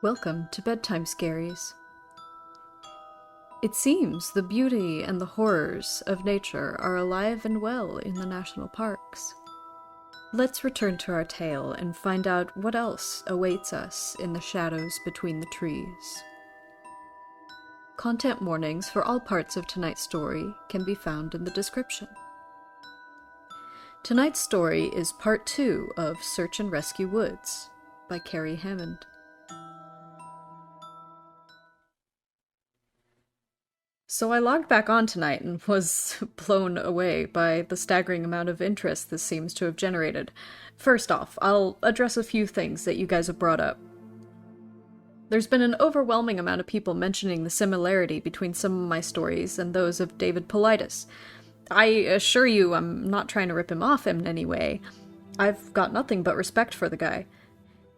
Welcome to Bedtime Scaries. It seems the beauty and the horrors of nature are alive and well in the national parks. Let's return to our tale and find out what else awaits us in the shadows between the trees. Content warnings for all parts of tonight's story can be found in the description. Tonight's story is part 2 of Search and Rescue Woods by Kerry Hammond. So I logged back on tonight and was blown away by the staggering amount of interest this seems to have generated. First off, I'll address a few things that you guys have brought up. There's been an overwhelming amount of people mentioning the similarity between some of my stories and those of David Paulides. I assure you I'm not trying to rip him off in any way. I've got nothing but respect for the guy.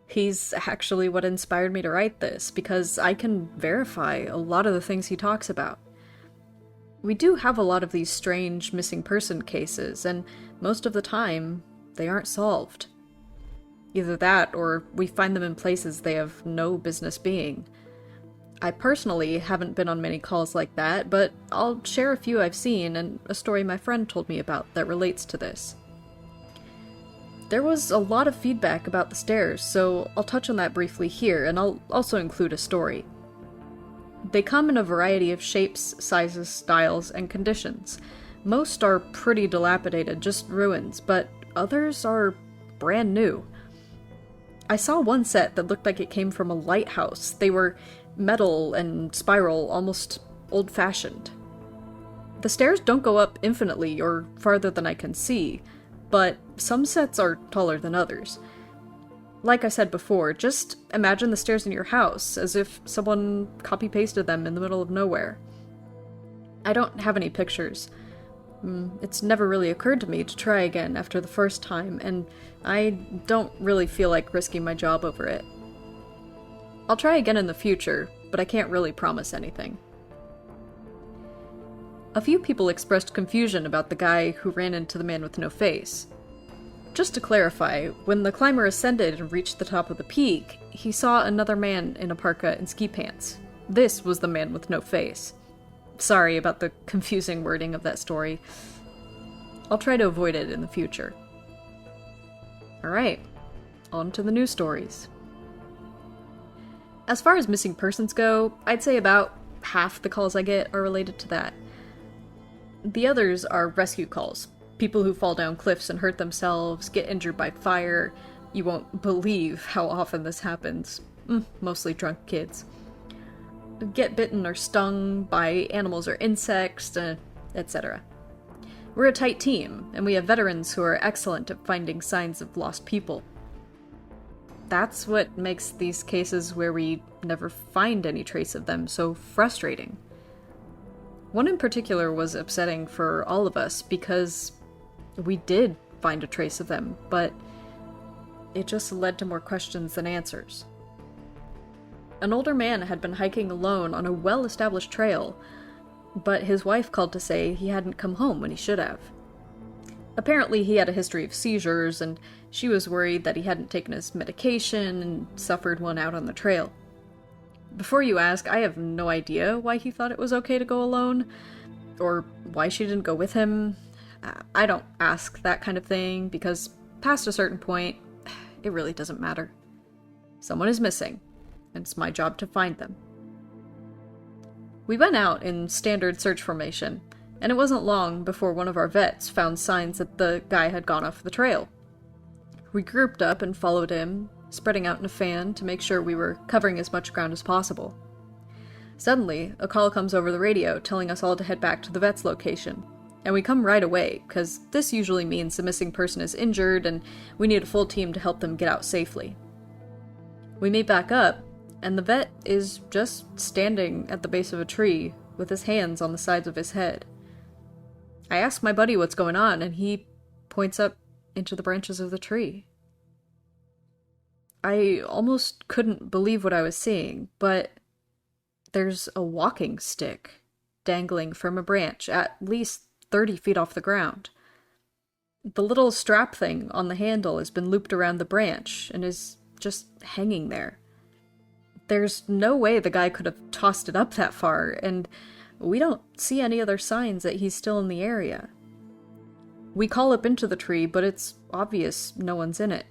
He's actually what inspired me to write this, because I can verify a lot of the things he talks about. We do have a lot of these strange missing person cases, and most of the time, they aren't solved. Either that, or we find them in places they have no business being. I personally haven't been on many calls like that, but I'll share a few I've seen and a story my friend told me about that relates to this. There was a lot of feedback about the stairs, so I'll touch on that briefly here, and I'll also include a story. They come in a variety of shapes, sizes, styles, and conditions. Most are pretty dilapidated, just ruins, but others are brand new. I saw one set that looked like it came from a lighthouse. They were metal and spiral, almost old-fashioned. The stairs don't go up infinitely or farther than I can see, but some sets are taller than others. Like I said before, just imagine the stairs in your house, as if someone copy-pasted them in the middle of nowhere. I don't have any pictures. It's never really occurred to me to try again after the first time, and I don't really feel like risking my job over it. I'll try again in the future, but I can't really promise anything. A few people expressed confusion about the guy who ran into the man with no face. Just to clarify, when the climber ascended and reached the top of the peak, he saw another man in a parka and ski pants. This was the man with no face. Sorry about the confusing wording of that story. I'll try to avoid it in the future. Alright, on to the news stories. As far as missing persons go, I'd say about half the calls I get are related to that. The others are rescue calls. People who fall down cliffs and hurt themselves, get injured by fire. You won't believe how often this happens. Mostly drunk kids. Get bitten or stung by animals or insects, etc. We're a tight team, and we have veterans who are excellent at finding signs of lost people. That's what makes these cases where we never find any trace of them so frustrating. One in particular was upsetting for all of us because we did find a trace of them, but it just led to more questions than answers. An older man had been hiking alone on a well-established trail, but his wife called to say he hadn't come home when he should have. Apparently he had a history of seizures, and she was worried that he hadn't taken his medication and suffered one out on the trail. Before you ask, I have no idea why he thought it was okay to go alone, or why she didn't go with him. I don't ask that kind of thing, because past a certain point, it really doesn't matter. Someone is missing, and it's my job to find them. We went out in standard search formation, and it wasn't long before one of our vets found signs that the guy had gone off the trail. We grouped up and followed him, spreading out in a fan to make sure we were covering as much ground as possible. Suddenly, a call comes over the radio telling us all to head back to the vet's location. And we come right away, because this usually means the missing person is injured and we need a full team to help them get out safely. We meet back up, and the vet is just standing at the base of a tree with his hands on the sides of his head. I ask my buddy what's going on, and he points up into the branches of the tree. I almost couldn't believe what I was seeing, but there's a walking stick dangling from a branch at least 30 feet off the ground. The little strap thing on the handle has been looped around the branch and is just hanging there. There's no way the guy could have tossed it up that far, and we don't see any other signs that he's still in the area. We call up into the tree, but it's obvious no one's in it.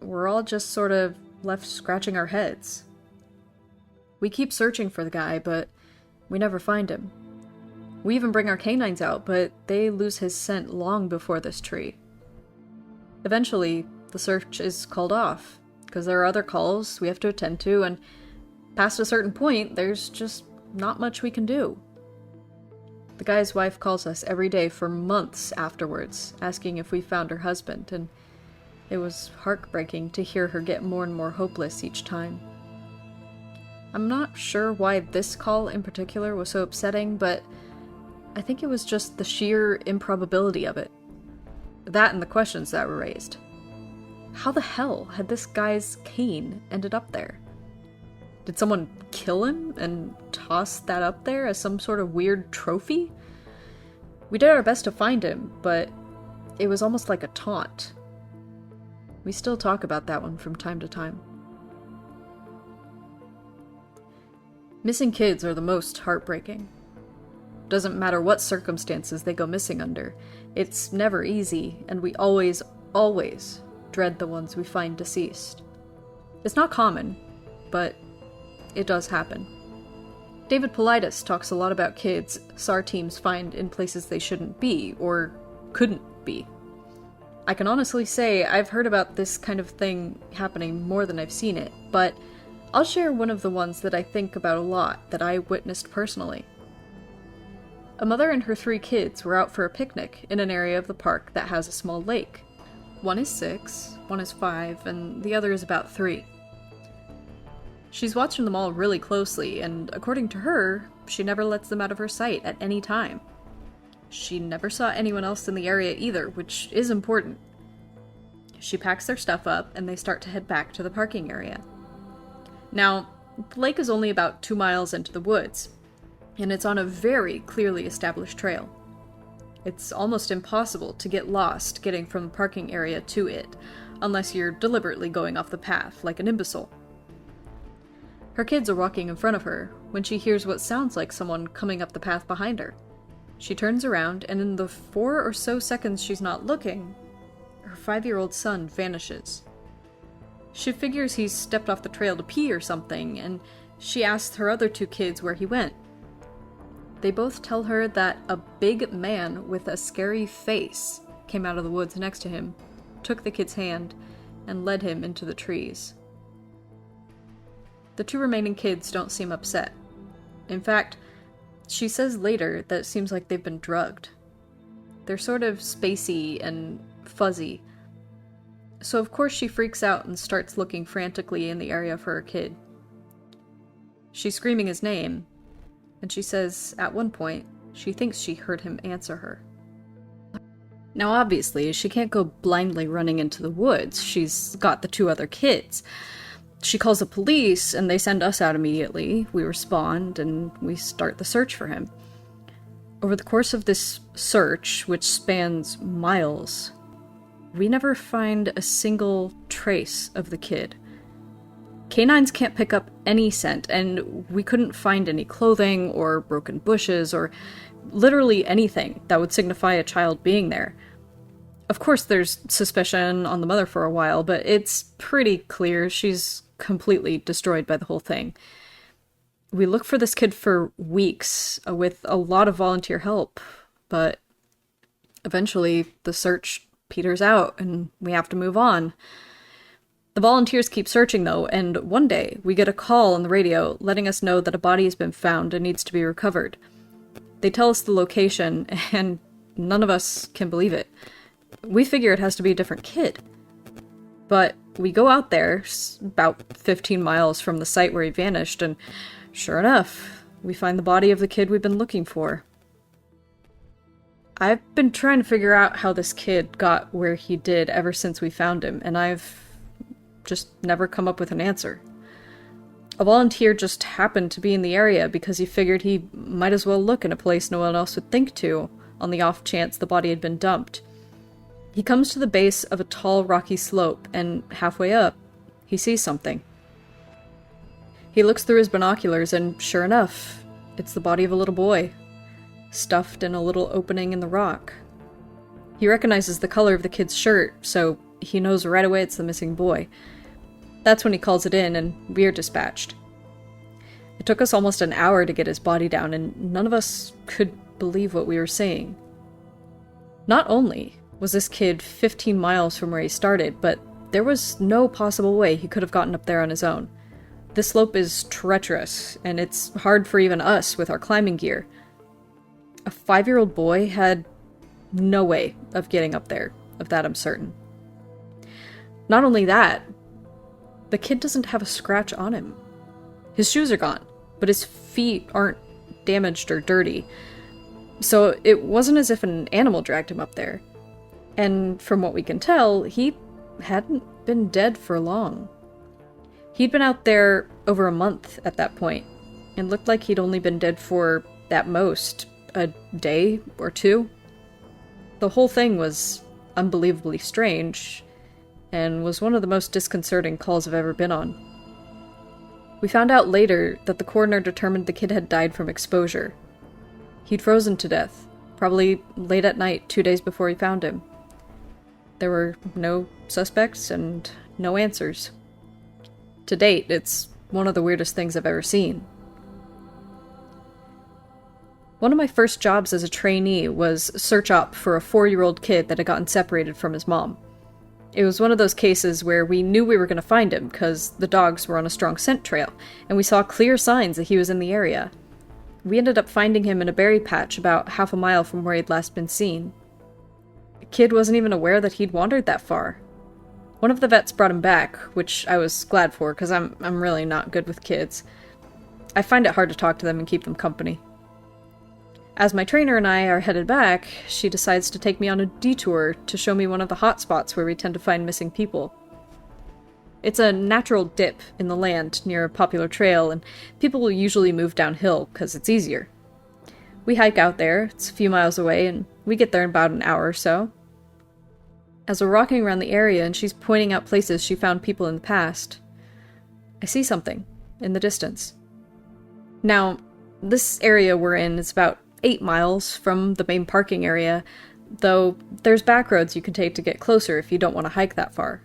We're all just sort of left scratching our heads. We keep searching for the guy, but we never find him. We even bring our canines out, but they lose his scent long before this tree. Eventually, the search is called off, because there are other calls we have to attend to, and past a certain point, there's just not much we can do. The guy's wife calls us every day for months afterwards, asking if we found her husband, and it was heartbreaking to hear her get more and more hopeless each time. I'm not sure why this call in particular was so upsetting, but I think it was just the sheer improbability of it. That and the questions that were raised. How the hell had this guy's cane ended up there? Did someone kill him and toss that up there as some sort of weird trophy? We did our best to find him, but it was almost like a taunt. We still talk about that one from time to time. Missing kids are the most heartbreaking. Doesn't matter what circumstances they go missing under. It's never easy, and we always dread the ones we find deceased. It's not common, but it does happen. David Paulides talks a lot about kids SAR teams find in places they shouldn't be, or couldn't be. I can honestly say I've heard about this kind of thing happening more than I've seen it, but I'll share one of the ones that I think about a lot that I witnessed personally. A mother and her 3 kids were out for a picnic in an area of the park that has a small lake. One is 6, one is 5, and the other is about 3. She's watching them all really closely, and according to her, she never lets them out of her sight at any time. She never saw anyone else in the area either, which is important. She packs their stuff up, and they start to head back to the parking area. Now, the lake is only about 2 miles into the woods, and it's on a very clearly established trail. It's almost impossible to get lost getting from the parking area to it, unless you're deliberately going off the path, like an imbecile. Her kids are walking in front of her, when she hears what sounds like someone coming up the path behind her. She turns around, and in the 4 or so seconds she's not looking, her 5-year-old son vanishes. She figures he's stepped off the trail to pee or something, and she asks her other 2 kids where he went. They both tell her that a big man with a scary face came out of the woods next to him, took the kid's hand, and led him into the trees. The 2 remaining kids don't seem upset. In fact, she says later that it seems like they've been drugged. They're sort of spacey and fuzzy. So of course she freaks out and starts looking frantically in the area for her kid. She's screaming his name, and she says at one point she thinks she heard him answer her. Now obviously, she can't go blindly running into the woods. She's got the 2 other kids. She calls the police, and they send us out immediately. We respond, and we start the search for him. Over the course of this search, which spans miles, we never find a single trace of the kid. Canines can't pick up any scent, and we couldn't find any clothing or broken bushes or literally anything that would signify a child being there. Of course, there's suspicion on the mother for a while, but it's pretty clear she's completely destroyed by the whole thing. We look for this kid for weeks with a lot of volunteer help, but eventually the search peters out and we have to move on. The volunteers keep searching though, and one day we get a call on the radio letting us know that a body has been found and needs to be recovered. They tell us the location, and none of us can believe it. We figure it has to be a different kid. But we go out there, about 15 miles from the site where he vanished, and sure enough, we find the body of the kid we've been looking for. I've been trying to figure out how this kid got where he did ever since we found him, and I've just never come up with an answer. A volunteer just happened to be in the area because he figured he might as well look in a place no one else would think to, on the off chance the body had been dumped. He comes to the base of a tall, rocky slope, and halfway up, he sees something. He looks through his binoculars, and sure enough, it's the body of a little boy, stuffed in a little opening in the rock. He recognizes the color of the kid's shirt, so he knows right away it's the missing boy. That's when he calls it in, and we're dispatched. It took us almost an hour to get his body down, and none of us could believe what we were seeing. Not only was this kid 15 miles from where he started, but there was no possible way he could have gotten up there on his own. This slope is treacherous, and it's hard for even us with our climbing gear. A 5-year-old boy had no way of getting up there, of that I'm certain. Not only that, the kid doesn't have a scratch on him. His shoes are gone, but his feet aren't damaged or dirty. So it wasn't as if an animal dragged him up there. And from what we can tell, he hadn't been dead for long. He'd been out there over a month at that point, and looked like he'd only been dead for, at most, a day or two. The whole thing was unbelievably strange, and was one of the most disconcerting calls I've ever been on. We found out later that the coroner determined the kid had died from exposure. He'd frozen to death, probably late at night 2 days before he found him. There were no suspects and no answers. To date, it's one of the weirdest things I've ever seen. One of my first jobs as a trainee was search op for a 4-year-old kid that had gotten separated from his mom. It was one of those cases where we knew we were going to find him because the dogs were on a strong scent trail, and we saw clear signs that he was in the area. We ended up finding him in a berry patch about half a mile from where he'd last been seen. The kid wasn't even aware that he'd wandered that far. One of the vets brought him back, which I was glad for because I'm really not good with kids. I find it hard to talk to them and keep them company. As my trainer and I are headed back, she decides to take me on a detour to show me one of the hot spots where we tend to find missing people. It's a natural dip in the land near a popular trail, and people will usually move downhill because it's easier. We hike out there, it's a few miles away, and we get there in about an hour or so. As we're walking around the area and she's pointing out places she found people in the past, I see something in the distance. Now, this area we're in is about 8 miles from the main parking area, though there's back roads you can take to get closer if you don't want to hike that far.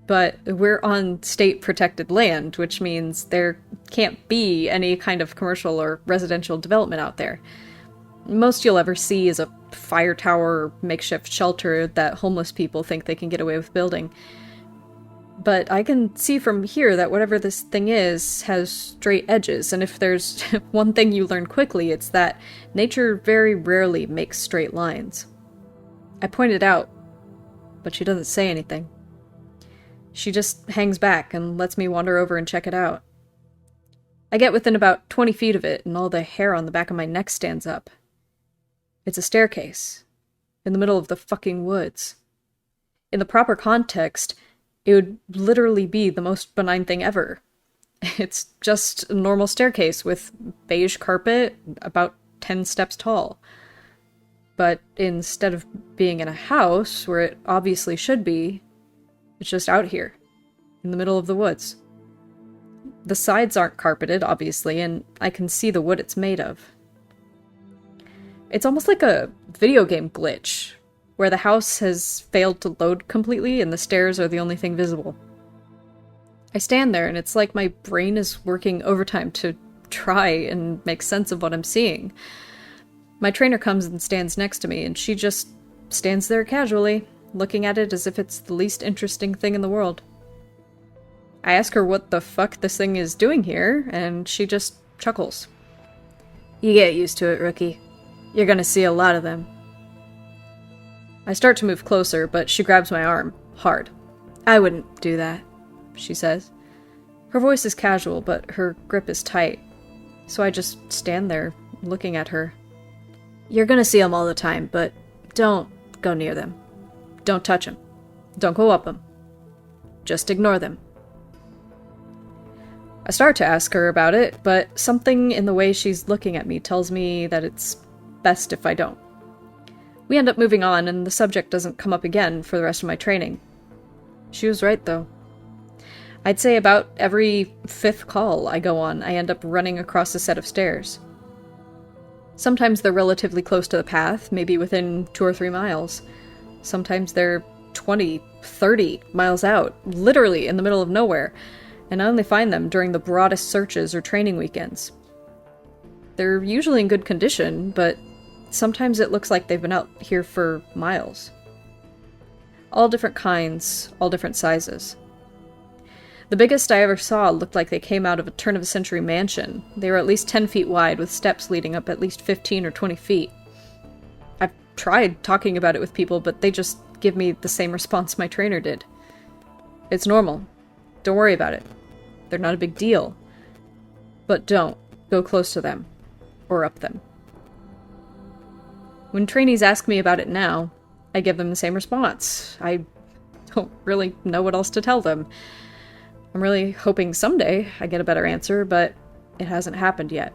But we're on state-protected land, which means there can't be any kind of commercial or residential development out there. Most you'll ever see is a fire tower or makeshift shelter that homeless people think they can get away with building. But I can see from here that whatever this thing is has straight edges, and if there's one thing you learn quickly, it's that nature very rarely makes straight lines. I point it out, but she doesn't say anything. She just hangs back and lets me wander over and check it out. I get within about 20 feet of it, and all the hair on the back of my neck stands up. It's a staircase, in the middle of the fucking woods. In the proper context, it would literally be the most benign thing ever. It's just a normal staircase with beige carpet, about 10 steps tall. But instead of being in a house, where it obviously should be, it's just out here, in the middle of the woods. The sides aren't carpeted, obviously, and I can see the wood it's made of. It's almost like a video game glitch, where the house has failed to load completely and the stairs are the only thing visible. I stand there and it's like my brain is working overtime to try and make sense of what I'm seeing. My trainer comes and stands next to me, and she just stands there casually, looking at it as if it's the least interesting thing in the world. I ask her what the fuck this thing is doing here, and she just chuckles. "You get used to it, rookie. You're gonna see a lot of them." I start to move closer, but she grabs my arm, hard. "I wouldn't do that," she says. Her voice is casual, but her grip is tight, so I just stand there, looking at her. "You're gonna see them all the time, but don't go near them. Don't touch them. Don't go up them. Just ignore them." I start to ask her about it, but something in the way she's looking at me tells me that it's best if I don't. We end up moving on, and the subject doesn't come up again for the rest of my training. She was right, though. I'd say about every 5th call I go on, I end up running across a set of stairs. Sometimes they're relatively close to the path, maybe within 2 or 3 miles. Sometimes they're 20, 30 miles out, literally in the middle of nowhere, and I only find them during the broadest searches or training weekends. They're usually in good condition, but sometimes it looks like they've been out here for miles. All different kinds, all different sizes. The biggest I ever saw looked like they came out of a turn-of-a-century mansion. They were at least 10 feet wide, with steps leading up at least 15 or 20 feet. I've tried talking about it with people, but they just give me the same response my trainer did. It's normal. Don't worry about it. They're not a big deal. But don't go close to them, or up them. When trainees ask me about it now, I give them the same response. I don't really know what else to tell them. I'm really hoping someday I get a better answer, but it hasn't happened yet.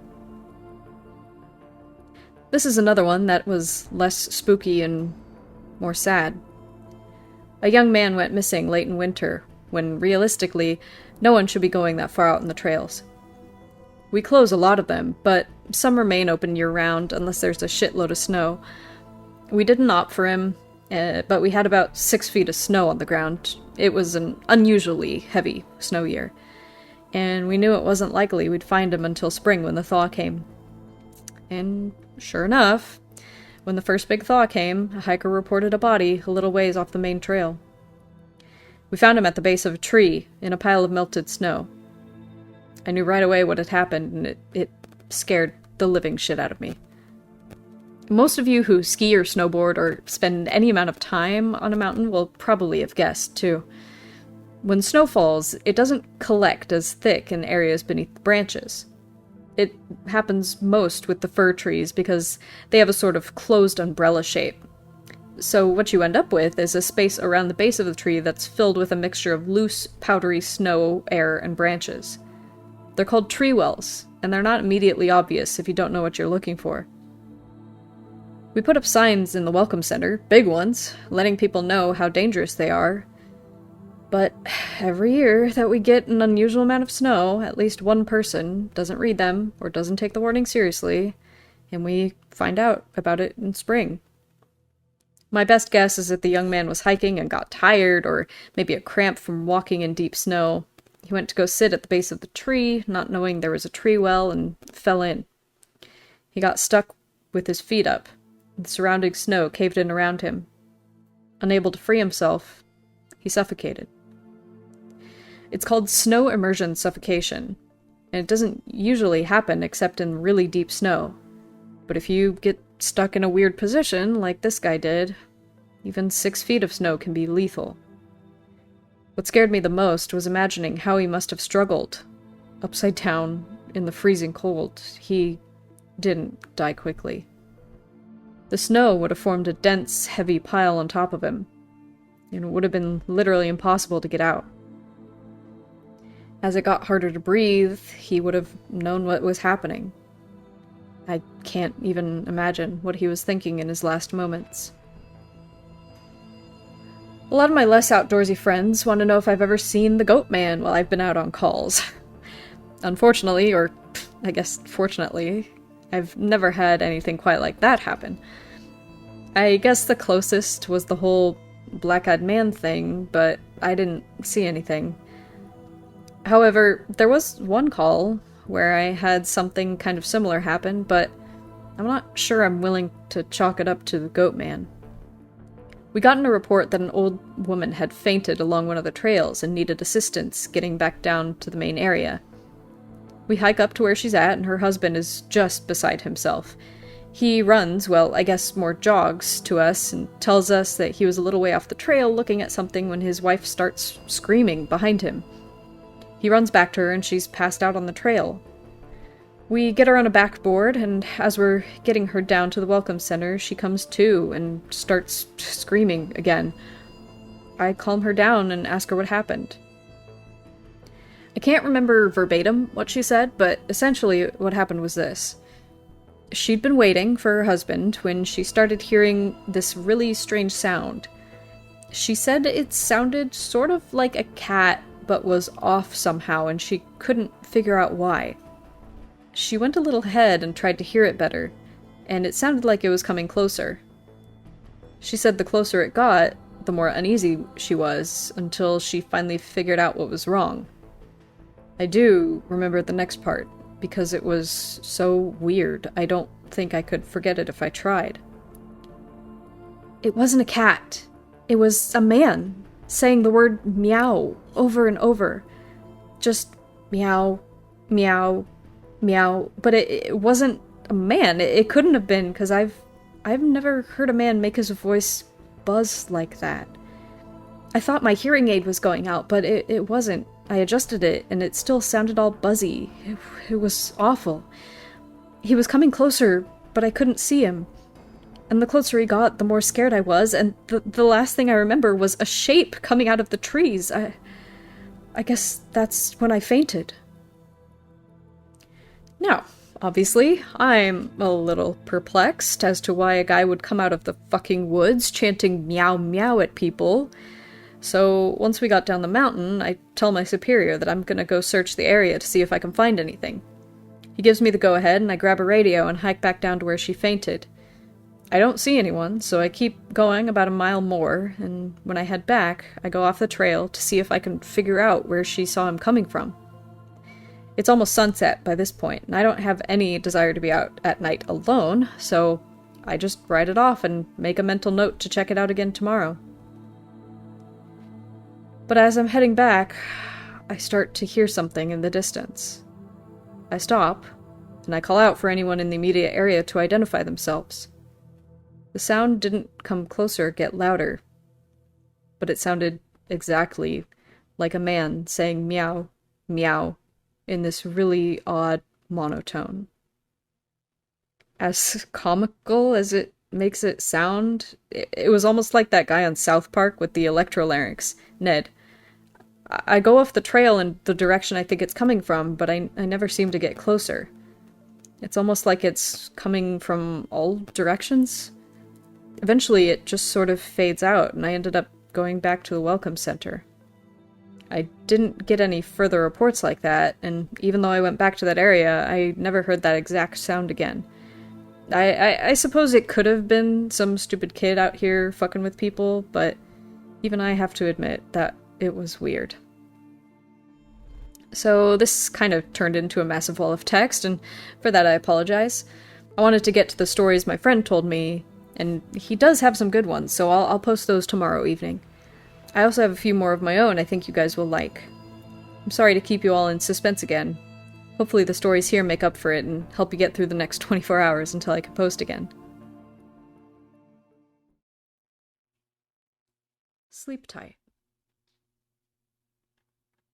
This is another one that was less spooky and more sad. A young man went missing late in winter, when realistically, no one should be going that far out in the trails. We close a lot of them, but some remain open year-round unless there's a shitload of snow. We didn't opt for him, but we had about 6 feet of snow on the ground. It was an unusually heavy snow year, and we knew it wasn't likely we'd find him until spring when the thaw came. And sure enough, when the first big thaw came, a hiker reported a body a little ways off the main trail. We found him at the base of a tree, in a pile of melted snow. I knew right away what had happened, and it scared the living shit out of me. Most of you who ski or snowboard or spend any amount of time on a mountain will probably have guessed, too. When snow falls, it doesn't collect as thick in areas beneath the branches. It happens most with the fir trees because they have a sort of closed umbrella shape. So what you end up with is a space around the base of the tree that's filled with a mixture of loose, powdery snow, air, and branches. They're called tree wells, and they're not immediately obvious if you don't know what you're looking for. We put up signs in the Welcome Center, big ones, letting people know how dangerous they are. But every year that we get an unusual amount of snow, at least one person doesn't read them or doesn't take the warning seriously, and we find out about it in spring. My best guess is that the young man was hiking and got tired, or maybe a cramp from walking in deep snow. He went to go sit at the base of the tree, not knowing there was a tree well, and fell in. He got stuck with his feet up. The surrounding snow caved in around him. Unable to free himself, he suffocated. It's called snow immersion suffocation, and it doesn't usually happen except in really deep snow. But if you get stuck in a weird position, like this guy did, even 6 feet of snow can be lethal. What scared me the most was imagining how he must have struggled, upside down, in the freezing cold. He didn't die quickly. The snow would have formed a dense, heavy pile on top of him, and it would have been literally impossible to get out. As it got harder to breathe, he would have known what was happening. I can't even imagine what he was thinking in his last moments. A lot of my less outdoorsy friends want to know if I've ever seen the Goat Man while I've been out on calls. Unfortunately, or I guess fortunately, I've never had anything quite like that happen. I guess the closest was the whole black-eyed man thing, but I didn't see anything. However, there was one call where I had something kind of similar happen, but I'm not sure I'm willing to chalk it up to the Goat Man. We got in a report that an old woman had fainted along one of the trails and needed assistance getting back down to the main area. We hike up to where she's at, and her husband is just beside himself. He runs, well, I guess more jogs, to us and tells us that he was a little way off the trail looking at something when his wife starts screaming behind him. He runs back to her, and she's passed out on the trail. We get her on a backboard, and as we're getting her down to the Welcome Center, she comes to and starts screaming again. I calm her down and ask her what happened. I can't remember verbatim what she said, but essentially what happened was this. She'd been waiting for her husband when she started hearing this really strange sound. She said it sounded sort of like a cat but was off somehow, and she couldn't figure out why. She went a little ahead and tried to hear it better, and it sounded like it was coming closer. She said the closer it got, the more uneasy she was, until she finally figured out what was wrong. I do remember the next part, because it was so weird. I don't think I could forget it if I tried. It wasn't a cat. It was a man, saying the word meow over and over. Just meow, meow, meow. But it wasn't a man. It couldn't have been, because I've never heard a man make his voice buzz like that. I thought my hearing aid was going out, but it wasn't. I adjusted it, and it still sounded all buzzy. It was awful. He was coming closer, but I couldn't see him. And the closer he got, the more scared I was, and the last thing I remember was a shape coming out of the trees. I guess that's when I fainted. Now, obviously, I'm a little perplexed as to why a guy would come out of the fucking woods chanting meow meow at people. So, once we got down the mountain, I tell my superior that I'm gonna go search the area to see if I can find anything. He gives me the go-ahead, and I grab a radio and hike back down to where she fainted. I don't see anyone, so I keep going about a mile more, and when I head back, I go off the trail to see if I can figure out where she saw him coming from. It's almost sunset by this point, and I don't have any desire to be out at night alone, so I just write it off and make a mental note to check it out again tomorrow. But as I'm heading back, I start to hear something in the distance. I stop, and I call out for anyone in the immediate area to identify themselves. The sound didn't come closer or get louder, but it sounded exactly like a man saying meow, meow, in this really odd monotone. As comical as it makes it sound, it was almost like that guy on South Park with the electrolarynx, Ned. I go off the trail in the direction I think it's coming from, but I never seem to get closer. It's almost like it's coming from all directions. Eventually, it just sort of fades out, and I ended up going back to the Welcome Center. I didn't get any further reports like that, and even though I went back to that area, I never heard that exact sound again. I suppose it could have been some stupid kid out here fucking with people, but even I have to admit that it was weird. So this kind of turned into a massive wall of text, and for that I apologize. I wanted to get to the stories my friend told me, and he does have some good ones, so I'll post those tomorrow evening. I also have a few more of my own I think you guys will like. I'm sorry to keep you all in suspense again. Hopefully the stories here make up for it and help you get through the next 24 hours until I can post again. Sleep tight.